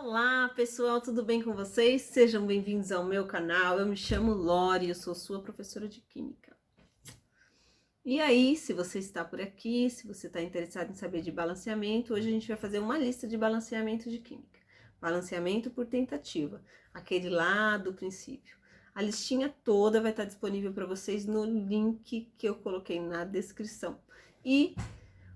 Olá pessoal, tudo bem com vocês? Sejam bem-vindos ao meu canal. Eu me chamo Lori, eu sou sua professora de Química. E aí, se você está por aqui, se você está interessado em saber de balanceamento, hoje a gente vai fazer uma lista de balanceamento de Química. Balanceamento por tentativa, aquele lá do princípio. A listinha toda vai estar disponível para vocês no link que eu coloquei na descrição. E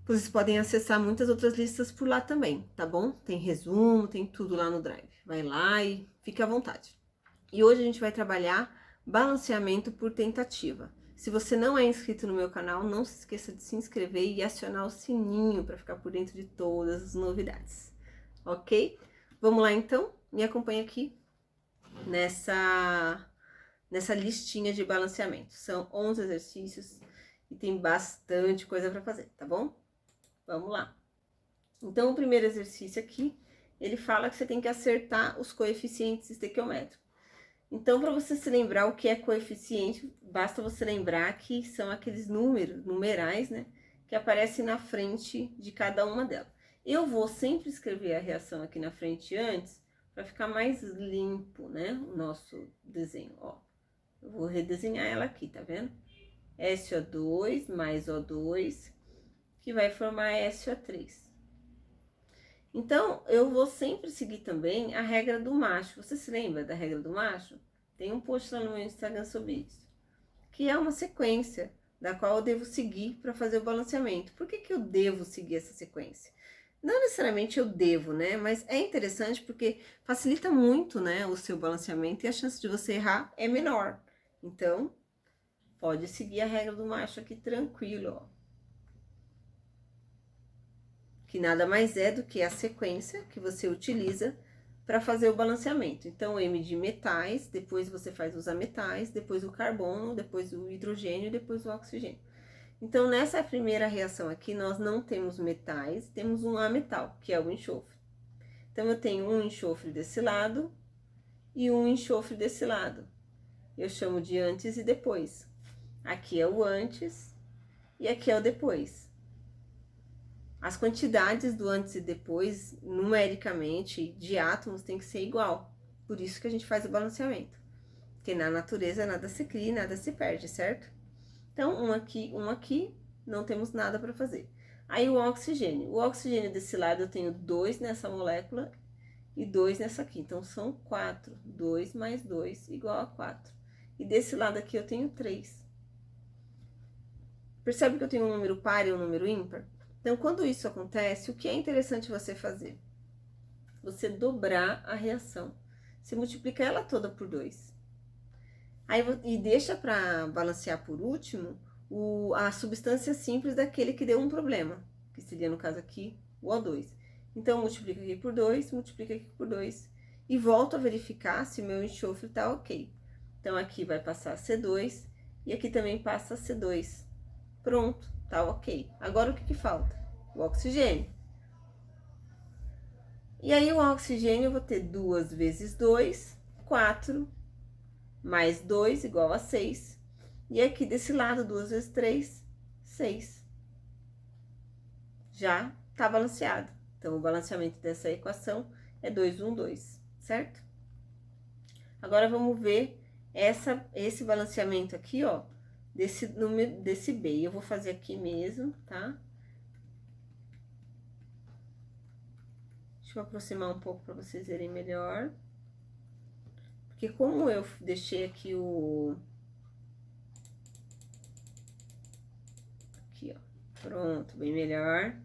vocês podem acessar muitas outras listas por lá também, tá bom? Tem resumo, tem tudo lá no Drive. Vai lá e fique à vontade. E hoje a gente vai trabalhar balanceamento por tentativa. Se você não é inscrito no meu canal, não se esqueça de se inscrever e acionar o sininho para ficar por dentro de todas as novidades, ok? Vamos lá então? Me acompanha aqui nessa listinha de balanceamento. São 11 exercícios e tem bastante coisa para fazer, tá bom? Vamos lá. Então, o primeiro exercício aqui, ele fala que você tem que acertar os coeficientes estequiométricos. Então, para você se lembrar o que é coeficiente, basta você lembrar que são aqueles numerais, né, que aparecem na frente de cada uma delas. Eu vou sempre escrever a reação aqui na frente antes, para ficar mais limpo, né, o nosso desenho, ó. Eu vou redesenhar ela aqui, tá vendo? SO2 mais O2, que vai formar SO3. Então, eu vou sempre seguir também a regra do macho. Você se lembra da regra do macho? Tem um post lá no meu Instagram sobre isso. Que é uma sequência da qual eu devo seguir para fazer o balanceamento. Por que eu devo seguir essa sequência? Não necessariamente eu devo, né? Mas é interessante porque facilita muito, né, o seu balanceamento e a chance de você errar é menor. Então, pode seguir a regra do macho aqui tranquilo, ó. Que nada mais é do que a sequência que você utiliza para fazer o balanceamento. Então, M de metais, depois você faz os ametais, depois o carbono, depois o hidrogênio, depois o oxigênio. Então, nessa primeira reação aqui, nós não temos metais, temos um ametal, que é o enxofre. Então, eu tenho um enxofre desse lado e um enxofre desse lado. Eu chamo de antes e depois. Aqui é o antes e aqui é o depois. As quantidades do antes e depois, numericamente, de átomos tem que ser igual. Por isso que a gente faz o balanceamento. Porque na natureza nada se cria e nada se perde, certo? Então, um aqui, não temos nada para fazer. Aí o oxigênio. O oxigênio desse lado eu tenho 2 nessa molécula e 2 nessa aqui. Então, são 4. 2 mais 2 igual a 4. E desse lado aqui eu tenho 3. Percebe que eu tenho um número par e um número ímpar? Então, quando isso acontece, o que é interessante você fazer? Você dobrar a reação. Você multiplica ela toda por 2. Aí, e deixa para balancear por último a substância simples daquele que deu um problema, que seria, no caso aqui, o O2. Então, multiplica aqui por 2, multiplica aqui por 2. E volto a verificar se o meu enxofre tá ok. Então, aqui vai passar C2 e aqui também passa C2. Pronto, tá ok. Agora, o que falta? O oxigênio. E aí, o oxigênio, eu vou ter 2 vezes 2, 4, mais 2 igual a 6. E aqui, desse lado, 2 vezes 3, 6. Já tá balanceado. Então, o balanceamento dessa equação é 2, 1, 2, certo? Agora, vamos ver esse balanceamento aqui, ó, desse B. Eu vou fazer aqui mesmo, tá? Deixa eu aproximar um pouco para vocês verem melhor. Porque como eu deixei aqui aqui, ó, pronto, bem melhor.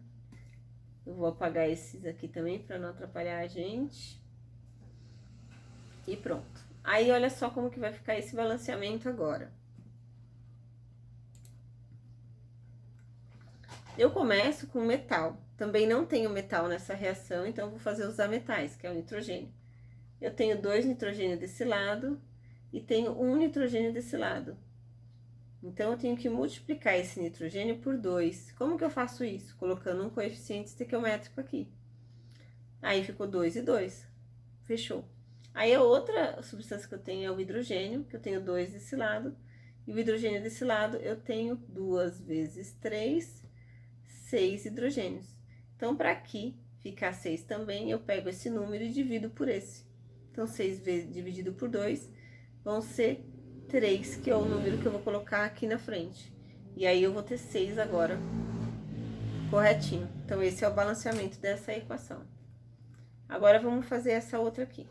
Eu vou apagar esses aqui também para não atrapalhar a gente. E pronto. Aí, olha só como que vai ficar esse balanceamento agora. Eu começo com metal. Também não tenho metal nessa reação, então eu vou fazer os ametais, que é o nitrogênio. Eu tenho 2 nitrogênio desse lado e tenho 1 nitrogênio desse lado. Então, eu tenho que multiplicar esse nitrogênio por 2. Como que eu faço isso? Colocando um coeficiente estequiométrico aqui. Aí, ficou 2 e 2. Fechou. Aí, a outra substância que eu tenho é o hidrogênio, que eu tenho 2 desse lado. E o hidrogênio desse lado, eu tenho 2 vezes 3, 6 hidrogênios. Então, para aqui, ficar 6 também, eu pego esse número e divido por esse. Então, 6 vezes dividido por 2 vão ser 3, que é o número que eu vou colocar aqui na frente. E aí, eu vou ter 6 agora, corretinho. Então, esse é o balanceamento dessa equação. Agora, vamos fazer essa outra aqui.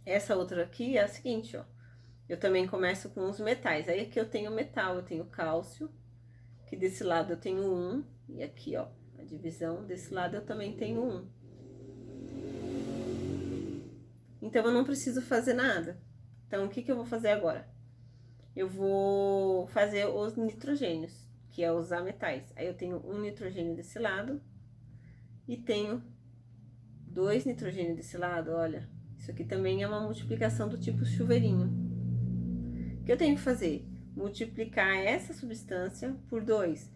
Essa outra aqui é a seguinte, ó. Eu também começo com os metais. Aí, aqui eu tenho metal, eu tenho cálcio, que desse lado eu tenho 1, e aqui, ó, a divisão, desse lado eu também tenho 1. Então, eu não preciso fazer nada. Então, o que eu vou fazer agora? Eu vou fazer os nitrogênios, que é usar metais. Aí, eu tenho um nitrogênio desse lado e tenho 2 nitrogênios desse lado, olha. Isso aqui também é uma multiplicação do tipo chuveirinho. O que eu tenho que fazer? Multiplicar essa substância por 2.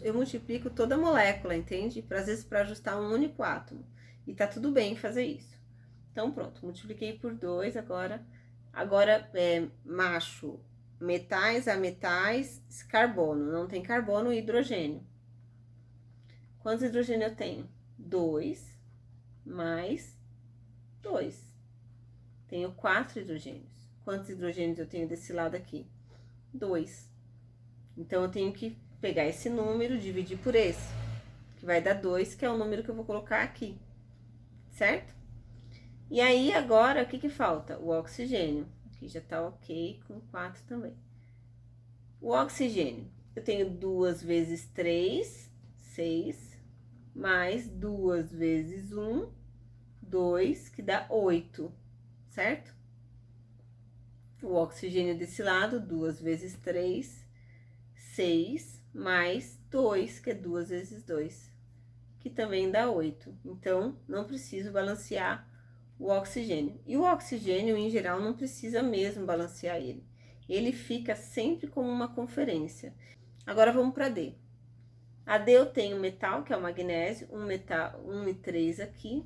Eu multiplico toda a molécula, entende? Às vezes, para ajustar um único átomo. E tá tudo bem fazer isso. Então, pronto, multipliquei por 2 agora. Agora, macho, metais a metais, carbono. Não tem carbono e hidrogênio. Quantos hidrogênio eu tenho? 2 mais 2. Tenho 4 hidrogênios. Quantos hidrogênios eu tenho desse lado aqui? 2. Então, eu tenho que pegar esse número, dividir por esse, que vai dar 2, que é o número que eu vou colocar aqui, certo? E aí, agora, o que falta? O oxigênio. Aqui já tá ok, com 4 também. O oxigênio, eu tenho 2 vezes 3, 6, mais 2 vezes 1, 2, que dá 8, certo? O oxigênio desse lado, 2 vezes 3, 6, mais 2, que é 2 vezes 2, que também dá 8. Então, não preciso balancear o oxigênio. E o oxigênio, em geral, não precisa mesmo balancear ele. Ele fica sempre como uma conferência. Agora, vamos para D. A D eu tenho metal, que é o magnésio, um metal 1 e 3 aqui.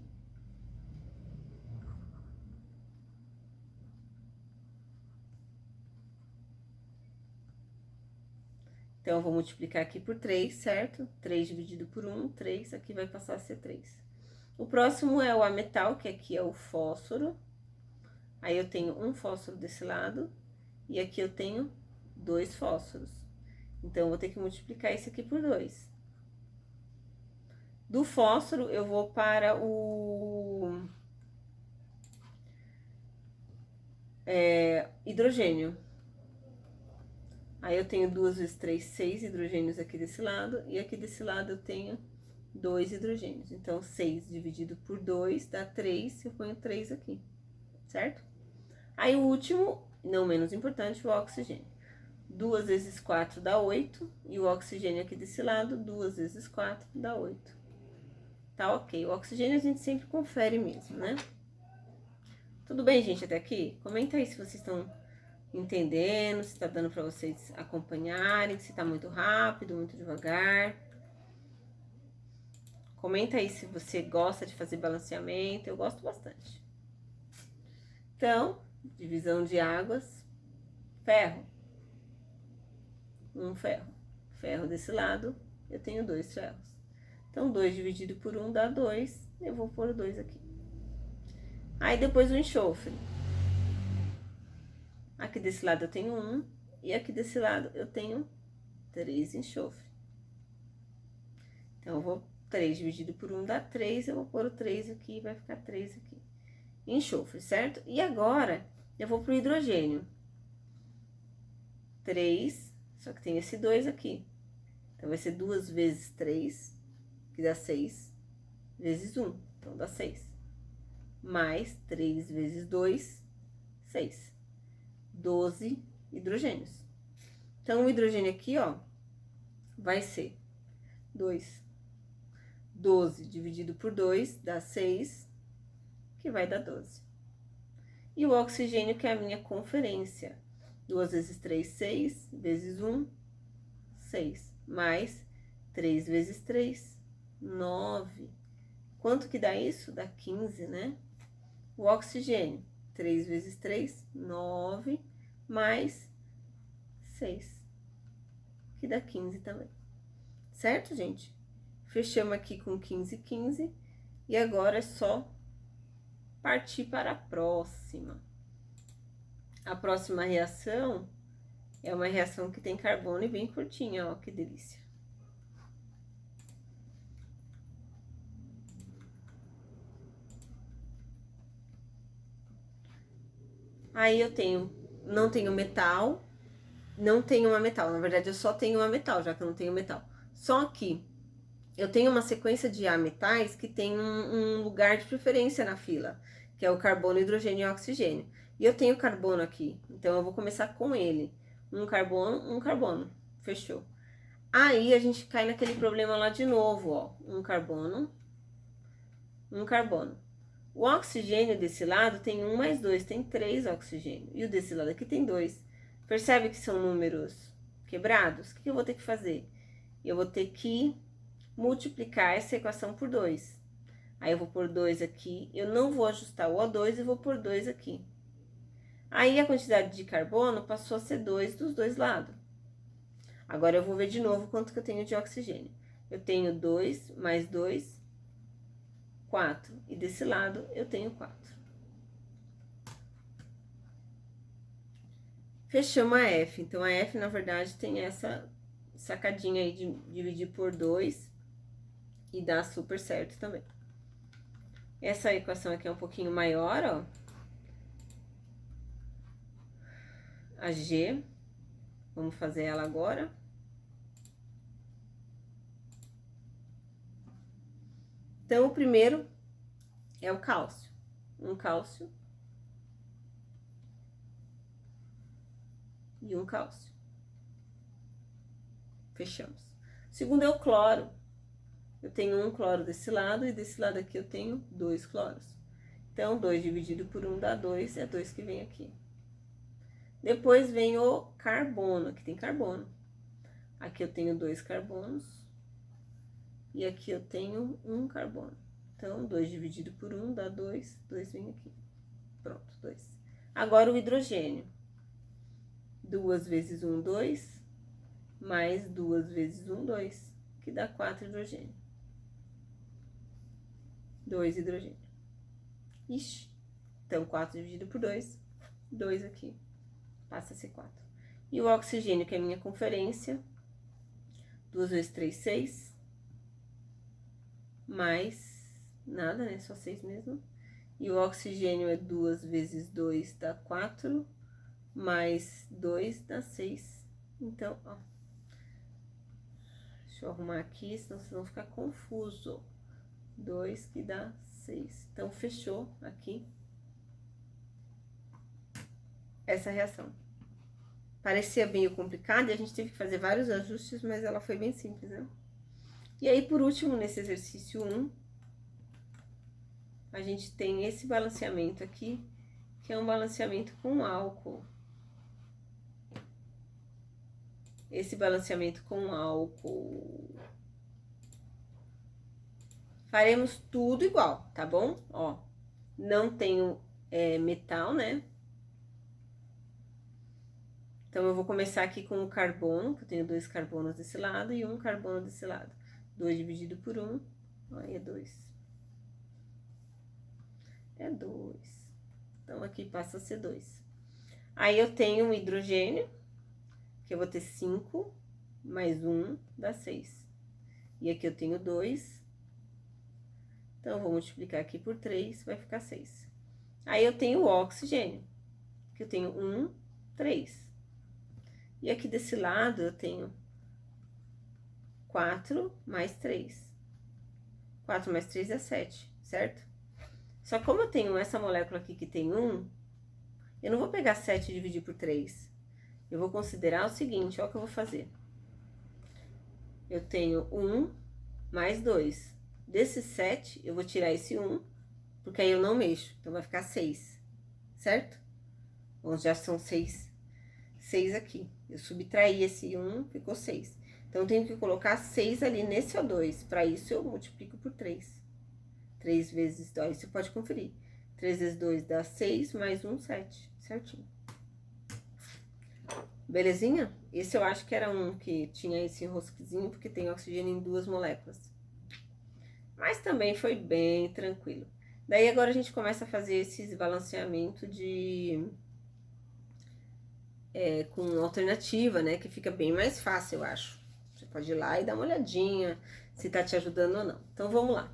Então, eu vou multiplicar aqui por 3, certo? 3 dividido por 1, 3, aqui vai passar a ser 3. O próximo é o ametal, que aqui é o fósforo. Aí, eu tenho um fósforo desse lado, e aqui eu tenho 2 fósforos. Então, eu vou ter que multiplicar isso aqui por 2. Do fósforo, eu vou para o hidrogênio. Aí, eu tenho 2 vezes 3, 6 hidrogênios aqui desse lado, e aqui desse lado eu tenho 2 hidrogênios. Então, 6 dividido por 2 dá 3, eu ponho 3 aqui, certo? Aí, o último, não menos importante, o oxigênio. 2 vezes 4 dá 8, e o oxigênio aqui desse lado, 2 vezes 4 dá 8. Tá ok. O oxigênio a gente sempre confere mesmo, né? Tudo bem, gente, até aqui? Comenta aí se vocês estão entendendo, se tá dando para vocês acompanharem, se tá muito rápido, muito devagar. Comenta aí se você gosta de fazer balanceamento, eu gosto bastante. Então, divisão de águas, ferro. Um ferro. Ferro desse lado, eu tenho 2 ferros. Então, 2 dividido por 1 dá 2, eu vou pôr o 2 aqui. Aí, depois o enxofre. Aqui desse lado eu tenho 1, e aqui desse lado eu tenho 3 enxofre. Então, eu vou 3 dividido por 1 dá 3, eu vou pôr o 3 aqui, vai ficar 3 aqui. Enxofre, certo? E agora, eu vou pro hidrogênio. 3, só que tem esse 2 aqui. Então, vai ser 2 vezes 3, que dá 6, vezes 1, então dá 6. Mais 3 vezes 2, 6. 12 hidrogênios. Então, o hidrogênio aqui, ó, vai ser 2. 12 dividido por 2 dá 6, que vai dar 12. E o oxigênio, que é a minha conferência. 2 vezes 3, 6, vezes 1, 6. Mais 3 vezes 3, 9. Quanto que dá isso? Dá 15, né? O oxigênio, 3 vezes 3, 9, mais 6, que dá 15 também. Certo, gente? Fechamos aqui com 15, 15. E agora é só partir para a próxima. A próxima reação é uma reação que tem carbono e bem curtinha, ó, que delícia. Aí eu não tenho metal, não tenho uma metal. Na verdade, eu só tenho uma metal, já que eu não tenho metal. Só que eu tenho uma sequência de ametais que tem um lugar de preferência na fila, que é o carbono, hidrogênio e oxigênio. E eu tenho carbono aqui, então eu vou começar com ele. Um carbono, fechou. Aí a gente cai naquele problema lá de novo, ó. Um carbono. O oxigênio desse lado tem 1 mais 2, tem 3 oxigênio. E o desse lado aqui tem 2. Percebe que são números quebrados? O que eu vou ter que fazer? Eu vou ter que multiplicar essa equação por 2. Aí eu vou pôr 2 aqui, eu não vou ajustar o O2 e vou pôr 2 aqui. Aí a quantidade de carbono passou a ser 2 dos dois lados. Agora eu vou ver de novo quanto que eu tenho de oxigênio. Eu tenho 2 mais 2, 4. E desse lado eu tenho 4. Fechamos a F. Então a F, na verdade, tem essa sacadinha aí de dividir por 2 e dá super certo também. Essa equação aqui é um pouquinho maior, ó. A G. Vamos fazer ela agora. Então, o primeiro é o cálcio. Um cálcio. E um cálcio. Fechamos. O segundo é o cloro. Eu tenho um cloro desse lado e desse lado aqui eu tenho 2 cloros. Então, 2 dividido por 1 dá 2, é 2 que vem aqui. Depois vem o carbono, aqui tem carbono. Aqui eu tenho 2 carbonos. E aqui eu tenho 1 carbono. Então, 2 dividido por 1 dá 2, 2 vem aqui. Pronto, 2. Agora o hidrogênio. 2 vezes 1, 2, mais 2 vezes 1, 2, que dá 4 hidrogênio. 2 hidrogênio. Ixi, então 4 dividido por 2, 2 aqui, passa a ser 4. E o oxigênio, que é a minha conferência, 2 vezes 3, 6, mais nada, né, só 6 mesmo. E o oxigênio é 2 vezes 2 dá 4, mais 2 dá 6. Então, ó, deixa eu arrumar aqui, senão vocês vão ficar confuso. 2 que dá 6. Então, fechou aqui essa reação. Parecia meio complicado e a gente teve que fazer vários ajustes, mas ela foi bem simples, né? E aí, por último, nesse exercício 1, a gente tem esse balanceamento aqui, que é um balanceamento com álcool. Esse balanceamento com álcool. Faremos tudo igual, tá bom? Ó, não tenho metal, né? Então, eu vou começar aqui com o carbono, que eu tenho 2 carbonos desse lado e 1 carbono desse lado. 2 dividido por 1, aí é 2. É 2. Então, aqui passa a ser 2. Aí, eu tenho um hidrogênio, que eu vou ter 5, mais 1, dá 6. E aqui eu tenho 2. Então, vou multiplicar aqui por 3, vai ficar 6. Aí, eu tenho o oxigênio, que eu tenho 1, 3. E aqui desse lado, eu tenho 4 mais 3. 4 mais 3 é 7, certo? Só que como eu tenho essa molécula aqui que tem 1, eu não vou pegar 7 e dividir por 3. Eu vou considerar o seguinte, ó, o que eu vou fazer. Eu tenho 1 mais 2. Desse 7, eu vou tirar esse 1, porque aí eu não mexo. Então, vai ficar 6, certo? Bom, já são 6 aqui. Eu subtraí esse 1, ficou 6. Então, eu tenho que colocar 6 ali nesse O2. Para isso, eu multiplico por 3. 3 vezes 2, você pode conferir. 3 vezes 2 dá 6, mais 1, 7. Certinho. Belezinha? Esse eu acho que era um que tinha esse enrosquezinho, porque tem oxigênio em 2 moléculas. Mas também foi bem tranquilo. Daí agora a gente começa a fazer esse balanceamento com alternativa, né? Que fica bem mais fácil, eu acho. Você pode ir lá e dar uma olhadinha se tá te ajudando ou não. Então vamos lá.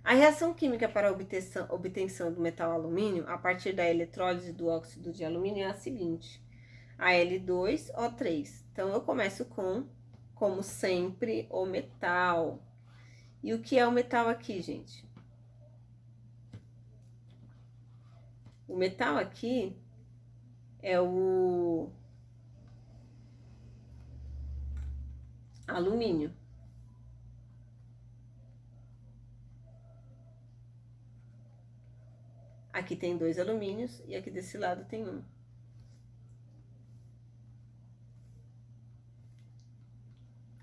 A reação química para a obtenção do metal alumínio a partir da eletrólise do óxido de alumínio é a seguinte: Al2O3. Então eu começo com, como sempre, o metal. E o que é o metal aqui, gente? O metal aqui é o alumínio. Aqui tem 2 alumínios e aqui desse lado tem 1.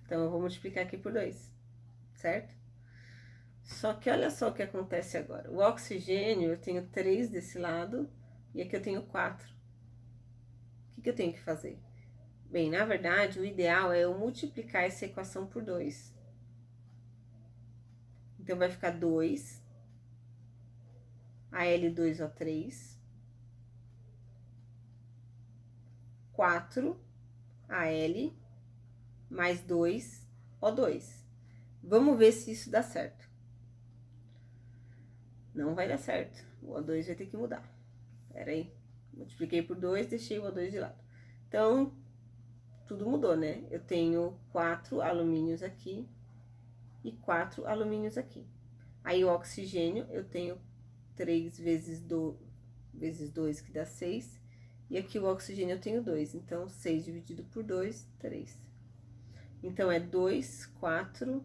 Então, eu vou multiplicar aqui por 2, certo? Só que olha só o que acontece agora. O oxigênio, eu tenho 3 desse lado e aqui eu tenho 4. O que eu tenho que fazer? Bem, na verdade, o ideal é eu multiplicar essa equação por 2. Então, vai ficar 2, Al2O3, 4, Al, mais 2, O2. Vamos ver se isso dá certo. Não vai dar certo. O O2 vai ter que mudar. Pera aí. Multipliquei por 2, deixei o O2 de lado. Então, tudo mudou, né? Eu tenho 4 alumínios aqui e 4 alumínios aqui. Aí, o oxigênio, eu tenho 3 vezes 2, que dá 6. E aqui o oxigênio eu tenho 2. Então, 6 dividido por 2, 3. Então, é 2, 4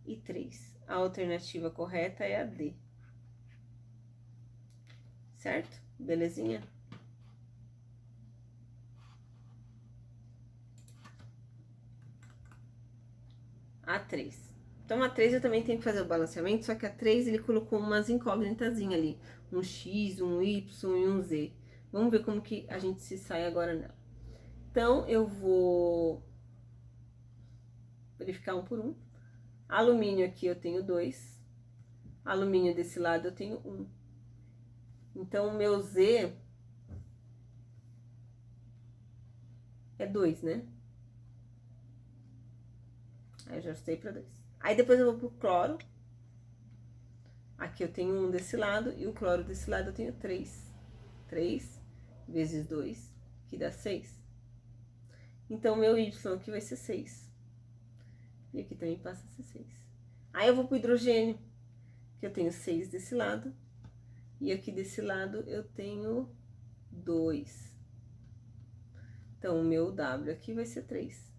e 3. A alternativa correta é a D. Certo? Belezinha? A3. Então, a 3 eu também tenho que fazer o balanceamento, só que a 3 ele colocou umas incógnitazinhas ali. Um X, um Y e um Z. Vamos ver como que a gente se sai agora nela. Então, eu vou verificar um por um. Alumínio aqui eu tenho 2. Alumínio desse lado eu tenho 1. Então, o meu Z é 2, né? Aí eu já ajustei para 2. Aí depois eu vou pro cloro. Aqui eu tenho 1 desse lado e o cloro desse lado eu tenho 3. 3 vezes 2, que dá 6. Então, o meu Y aqui vai ser 6. E aqui também passa a ser 6. Aí eu vou pro hidrogênio, que eu tenho 6 desse lado. E aqui desse lado eu tenho 2. Então, o meu W aqui vai ser 3,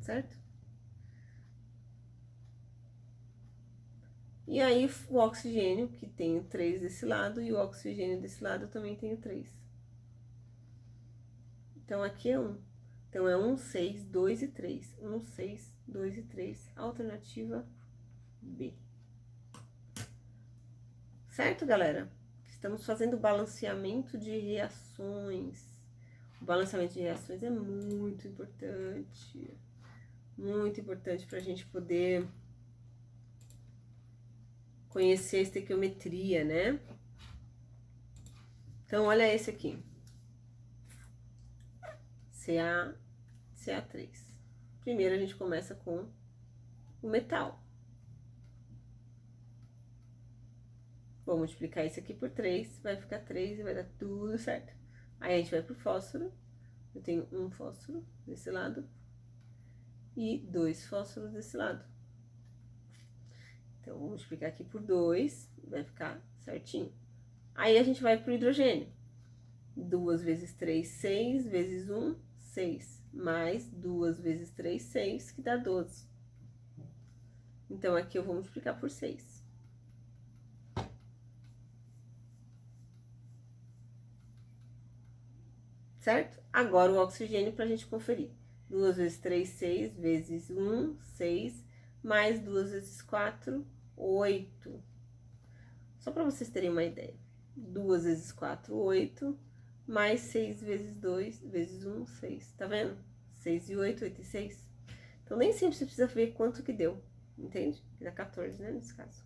certo? E aí, o oxigênio, que tenho 3 desse lado, e o oxigênio desse lado eu também tenho 3. Então, aqui é 1. Então, é 1, 6, 2 e 3. 1, 6, 2 e 3. Alternativa B. Certo, galera? Estamos fazendo balanceamento de reações. O balanceamento de reações é muito importante. Muito importante para a gente poder conhecer a estequiometria, né? Então, olha esse aqui. CA3. Primeiro, a gente começa com o metal. Vou multiplicar isso aqui por 3, vai ficar 3 e vai dar tudo certo. Aí, a gente vai pro fósforo. Eu tenho um fósforo desse lado e 2 fósforos desse lado. Então, vou multiplicar aqui por 2, vai ficar certinho. Aí, a gente vai pro hidrogênio. 2 vezes 3, 6, vezes 1, 6. Mais 2 vezes 3, 6, que dá 12. Então, aqui eu vou multiplicar por 6. Certo? Agora, o oxigênio para a gente conferir. 2 vezes 3, 6, vezes 1, 6, mais 2 vezes 4, 8. Só para vocês terem uma ideia. 2 vezes 4, 8, mais 6 vezes 2, vezes 1, 6. Tá vendo? 6 e 8, 8 e 6. Então, nem sempre você precisa ver quanto que deu, entende? Que dá 14, né, nesse caso.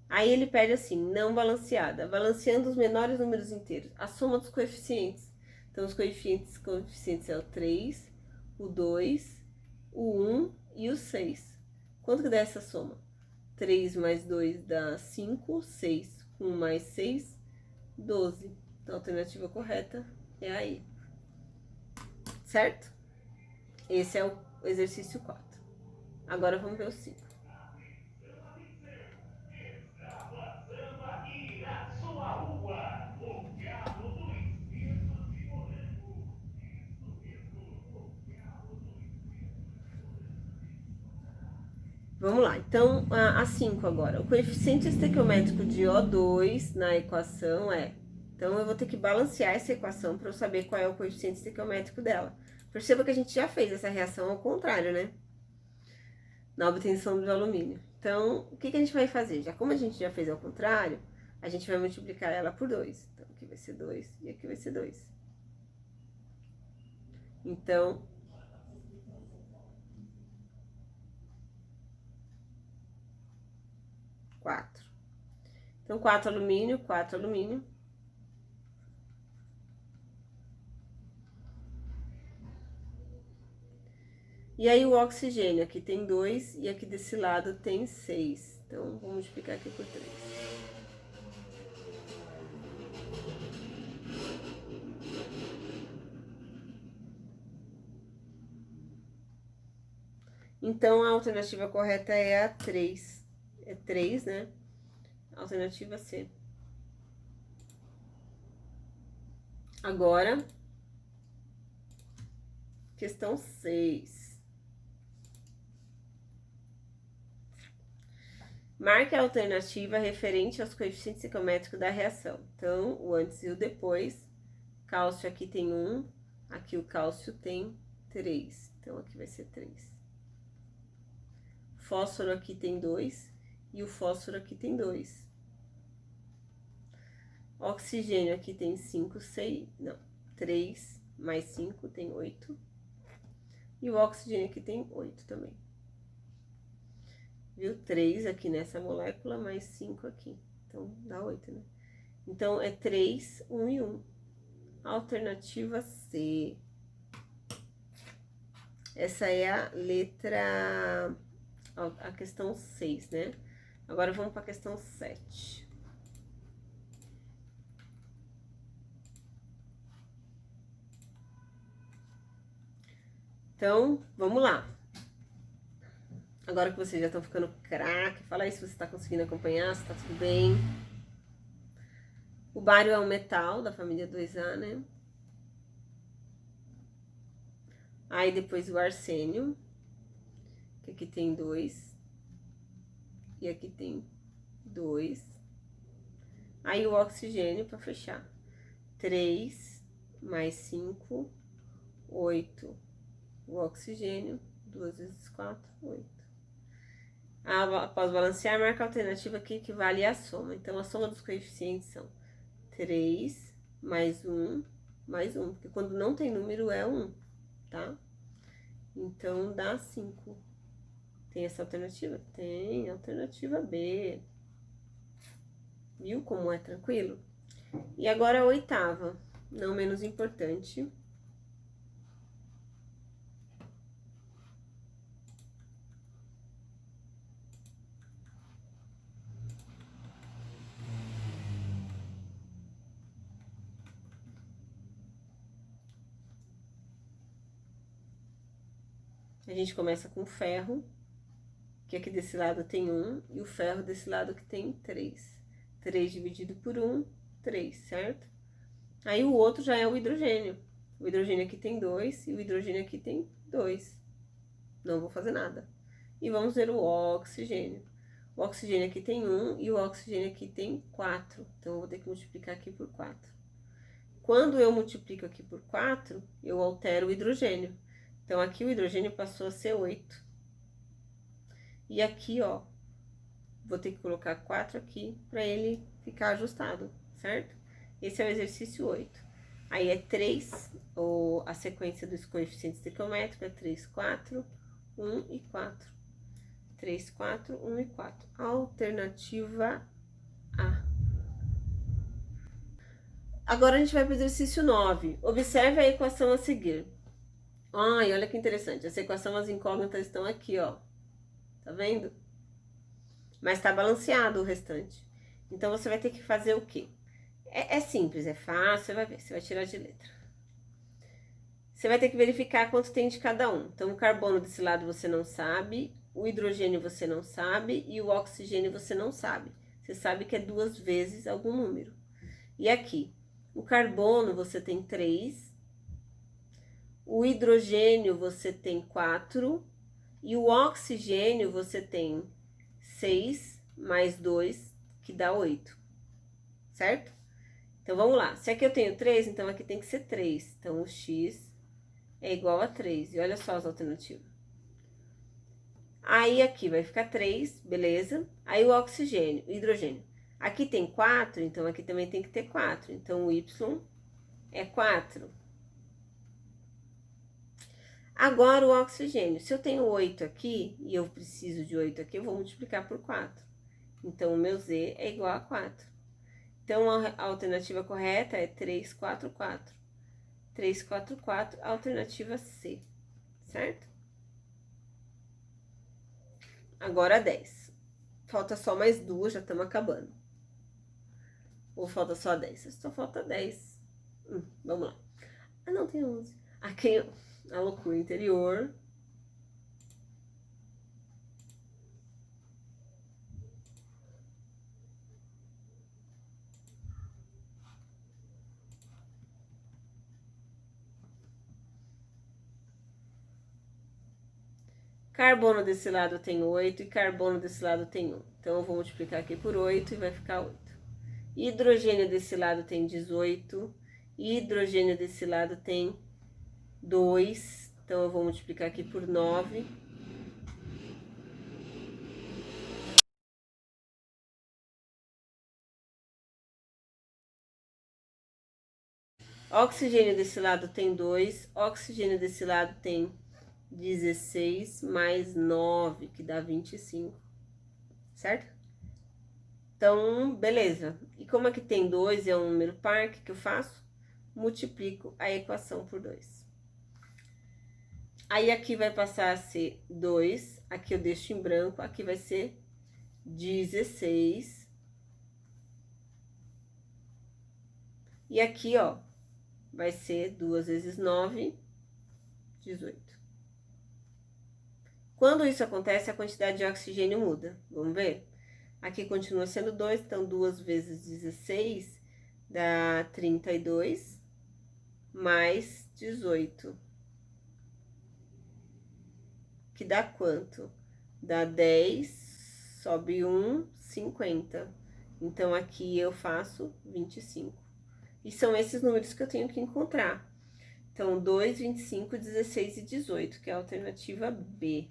Aí ele pede assim, não balanceada, balanceando os menores números inteiros, a soma dos coeficientes. Então, os coeficientes é o 3, o 2, o 1 e o 6. Quanto que dá essa soma? 3 mais 2 dá 5, 6. 1 mais 6, 12. Então, a alternativa correta é a E. Certo? Esse é o exercício 4. Agora vamos ver o 5. Vamos lá, então, a 5 agora. O coeficiente estequiométrico de O2 na equação é... Então, eu vou ter que balancear essa equação para eu saber qual é o coeficiente estequiométrico dela. Perceba que a gente já fez essa reação ao contrário, né? Na obtenção do alumínio. Então, o que a gente vai fazer? Já como a gente já fez ao contrário, a gente vai multiplicar ela por 2. Então, aqui vai ser 2 e aqui vai ser 2. Então... quatro. Então, 4 alumínio, 4 alumínio. E aí, o oxigênio, aqui tem 2 e aqui desse lado tem 6. Então, vou multiplicar aqui por 3. Então, a alternativa correta é a 3. É 3, né? Alternativa C. Agora, questão 6. Marque a alternativa referente aos coeficientes estequiométricos da reação. Então, o antes e o depois. Cálcio aqui tem 1, aqui o cálcio tem 3. Então, aqui vai ser 3. Fósforo aqui tem 2 e o fósforo aqui tem 2. Oxigênio aqui tem 5, 6, não, 3 mais 5 tem 8. E o oxigênio aqui tem 8 também. Viu? 3 aqui nessa molécula, mais 5 aqui. Então, dá 8, né? Então, é 3, 1 e 1. Alternativa C. Essa é a letra... a questão 6, né? Agora, vamos para a questão 7. Então, vamos lá. Agora que vocês já estão ficando craque, fala aí se você está conseguindo acompanhar, se está tudo bem. O bário é um metal da família 2A, né? Aí depois o arsênio, que aqui tem 2. E aqui tem 2. Aí o oxigênio para fechar. 3 mais 5, 8. O oxigênio, 2 vezes 4, 8. Após balancear, marca a alternativa que equivale à soma. Então, a soma dos coeficientes são 3 mais 1 mais 1. Porque quando não tem número é 1, tá? Então, dá 5. Tem essa alternativa? Tem, alternativa B. Viu como é tranquilo? E agora a oitava, não menos importante. A gente começa com ferro, que aqui desse lado tem 1, e o ferro desse lado que tem 3. 3 dividido por 1, 3, certo? Aí o outro já é o hidrogênio. O hidrogênio aqui tem 2 e o hidrogênio aqui tem 2. Não vou fazer nada. E vamos ver o oxigênio. O oxigênio aqui tem 1 e o oxigênio aqui tem 4. Então, eu vou ter que multiplicar aqui por 4. Quando eu multiplico aqui por 4, eu altero o hidrogênio. Então, aqui o hidrogênio passou a ser 8. E aqui, ó, vou ter que colocar 4 aqui para ele ficar ajustado, certo? Esse é o exercício 8. Aí é 3, ou a sequência dos coeficientes trigonométricos é 3, 4, 1 e 4. 3, 4, 1 e 4. Alternativa A. Agora a gente vai para o exercício 9. Observe a equação a seguir. Ai, olha que interessante. Essa equação, as incógnitas estão aqui, ó. Tá vendo? Mas tá balanceado o restante. Então, você vai ter que fazer o quê? É simples, é fácil, você vai ver. Você vai tirar de letra. Você vai ter que verificar quanto tem de cada um. Então, o carbono desse lado você não sabe, o hidrogênio você não sabe e o oxigênio você não sabe. Você sabe que é 2 vezes algum número. E aqui, o carbono você tem 3, o hidrogênio você tem 4 e o oxigênio você tem 6 mais 2, que dá 8, certo? Então, vamos lá. Se aqui eu tenho 3, então aqui tem que ser 3. Então, o x é igual a 3. E olha só as alternativas. Aí, aqui vai ficar 3, beleza? Aí, o oxigênio, o hidrogênio. Aqui tem 4, então aqui também tem que ter 4. Então, o y é 4. Agora, o oxigênio. Se eu tenho 8 aqui, e eu preciso de 8 aqui, eu vou multiplicar por 4. Então, o meu Z é igual a 4. Então, a alternativa correta é 3, 4, 4. 3, 4, 4, alternativa C, certo? Agora 10. Falta só mais 2, já estamos acabando. Ou falta só 10? Só falta 10. Vamos lá. Ah, não, tem 11. Aqui, a loucura interior. Carbono desse lado tem 8 e carbono desse lado tem 1. Então, eu vou multiplicar aqui por 8 e vai ficar 8. Hidrogênio desse lado tem 18. E hidrogênio desse lado tem 2. Então, eu vou multiplicar aqui por 9. Oxigênio desse lado tem 2. Oxigênio desse lado tem 16 mais 9, que dá 25, certo? Então, beleza. E como aqui tem 2 e é um número par, o que eu faço? Multiplico a equação por 2. Aí, aqui vai passar a ser 2, aqui eu deixo em branco, aqui vai ser 16. E aqui, ó, vai ser 2 vezes 9, 18. Quando isso acontece, a quantidade de oxigênio muda. Vamos ver? Aqui continua sendo 2, então 2 vezes 16 dá 32, mais 18. Que dá quanto? Dá 10, sobe 1, 50. Então, aqui eu faço 25. E são esses números que eu tenho que encontrar. Então, 2, 25, 16 e 18, que é a alternativa B.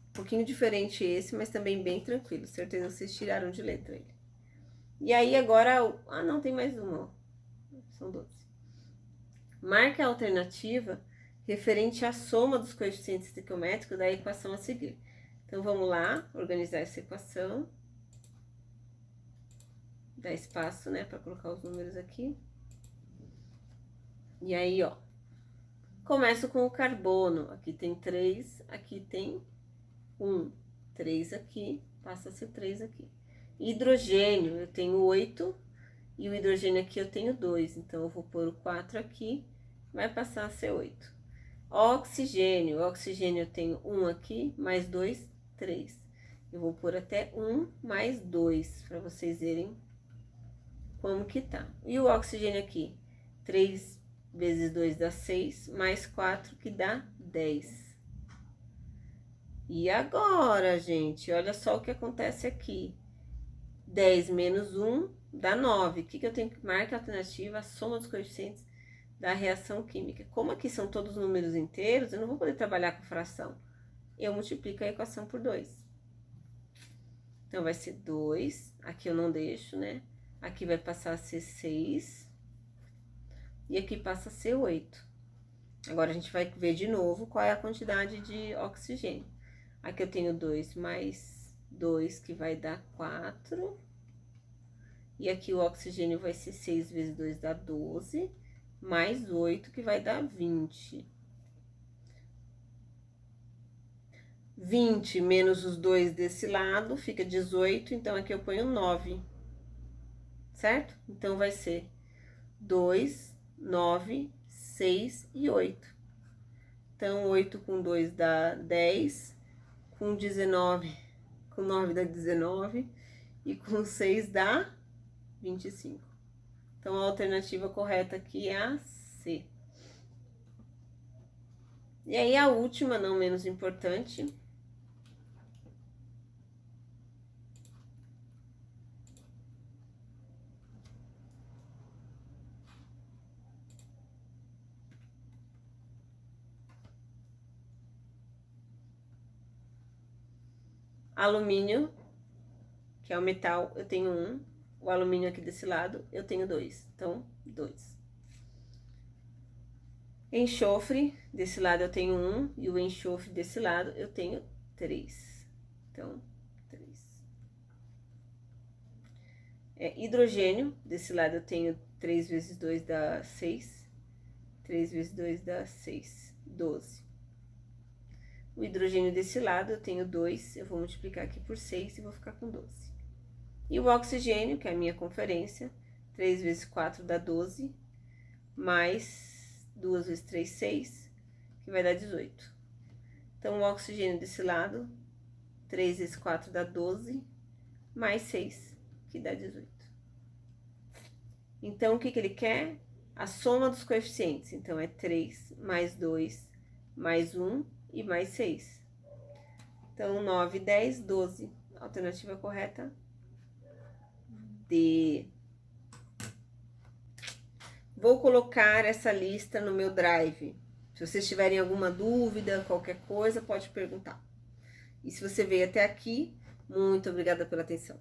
Um pouquinho diferente esse, mas também bem tranquilo. Certeza que vocês tiraram de letra ele. E aí, agora... Ah, não, tem mais uma, ó. São 12. Marque a alternativa referente à soma dos coeficientes trigonométricos da equação a seguir. Então, vamos lá, organizar essa equação. Dá espaço, né, para colocar os números aqui. E aí, ó, começo com o carbono. Aqui tem 3, aqui tem 1. 3 aqui, passa a ser 3 aqui. Hidrogênio, eu tenho 8, e o hidrogênio aqui eu tenho 2. Então, eu vou pôr o 4 aqui, vai passar a ser 8. Oxigênio, oxigênio eu tenho 1 aqui, mais 2, 3. Eu vou pôr até 1 mais 2, para vocês verem como que tá. E o oxigênio aqui, 3 vezes 2 dá 6, mais 4 que dá 10. E agora, gente, olha só o que acontece aqui. 10 menos 1 dá 9. O que eu tenho que marcar a alternativa? A soma dos coeficientes da reação química. Como aqui são todos números inteiros, eu não vou poder trabalhar com fração. Eu multiplico a equação por 2. Então, vai ser 2, aqui eu não deixo, né? Aqui vai passar a ser 6, e aqui passa a ser 8. Agora, a gente vai ver de novo qual é a quantidade de oxigênio. Aqui eu tenho 2 mais 2, que vai dar 4. E aqui o oxigênio vai ser 6 vezes 2 dá 12, mais 8, que vai dar 20. 20 menos os 2 desse lado, fica 18, então aqui eu ponho 9, certo? Então, vai ser 2, 9, 6 e 8. Então, 8 com 2 dá 10, com 19, com 9 dá 19, e com 6 dá 25. Então, a alternativa correta aqui é a C. E aí, a última, não menos importante. Alumínio, que é o metal, eu tenho 1. O alumínio aqui desse lado, eu tenho 2. Então, 2. Enxofre, desse lado eu tenho 1. E o enxofre desse lado eu tenho 3. Então, 3. Hidrogênio, desse lado eu tenho 3 vezes 2 dá 6. 3 vezes 2 dá 6. 12. O hidrogênio desse lado eu tenho 2. Eu vou multiplicar aqui por 6 e vou ficar com 12. E o oxigênio, que é a minha conferência, 3 vezes 4 dá 12, mais 2 vezes 3, 6, que vai dar 18. Então, o oxigênio desse lado, 3 vezes 4 dá 12, mais 6, que dá 18. Então, o que ele quer? A soma dos coeficientes. Então, é 3 mais 2, mais 1 e mais 6. Então, 9, 10, 12. Alternativa correta, D. Vou colocar essa lista no meu Drive. Se vocês tiverem alguma dúvida, qualquer coisa, pode perguntar. E se você veio até aqui, muito obrigada pela atenção.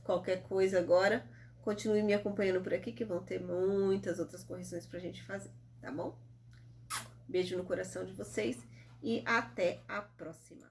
Qualquer coisa agora, continue me acompanhando por aqui, que vão ter muitas outras correções pra gente fazer, tá bom? Beijo no coração de vocês e até a próxima.